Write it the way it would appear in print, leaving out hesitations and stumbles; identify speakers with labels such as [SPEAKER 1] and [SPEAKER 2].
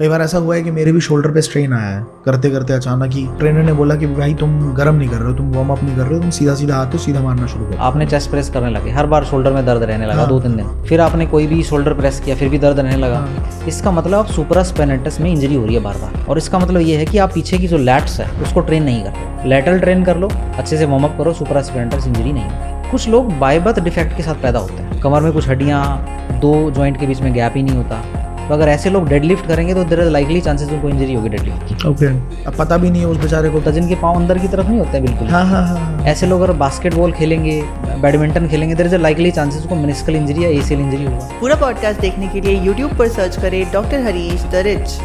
[SPEAKER 1] कई बार ऐसा हुआ है कि मेरे भी शोल्डर पे स्ट्रेन आया है करते करते। अचानक ही ट्रेनर ने बोला कि भाई तुम गर्म नहीं कर रहे हो, तुम वार्म अप नहीं कर रहे हो, तुम सीधा सीधा हाथ तो सीधा मारना शुरू करो।
[SPEAKER 2] आपने चेस्ट प्रेस करने लगे, हर बार शोल्डर में दर्द रहने लगा 2-3 दिन, फिर आपने कोई भी शोल्डर प्रेस किया फिर भी दर्द रहने लगा। इसका मतलब आप सुप्रास्पिनेटस में इंजरी हो रही है बार बार, और इसका मतलब ये है कि आप पीछे की जो लैट्स है उसको ट्रेन नहीं कर रहे। लैटरल ट्रेन कर लो, अच्छे से वार्म अप करो, सुप्रास्पिनेटस इंजरी नहीं है। कुछ लोग बाय बर्थ डिफेक्ट के साथ पैदा होते हैं, कमर में कुछ हड्डियाँ, 2 जॉइंट के बीच में गैप ही नहीं होता। तो अगर ऐसे लोग डेडलिफ्ट करेंगे तो देयर इज लाइकली चांसेस उनको इंजरी होगी डेडलिफ्ट की।
[SPEAKER 1] ओके, अब पता भी नहीं है उस बेचारे को।
[SPEAKER 2] तो जिनके पाँव अंदर की तरफ नहीं होते हैं बिल्कुल।
[SPEAKER 1] हाँ।
[SPEAKER 2] ऐसे लोग अगर बास्केटबॉल खेलेंगे, बैडमिंटन खेलेंगे, there is a likely chances को मेनिस्कल इंजरी या एसीएल इंजरी होगा।
[SPEAKER 3] पूरा पॉडकास्ट देखने के लिए YouTube पर सर्च करें डॉक्टर हरीश द रिच।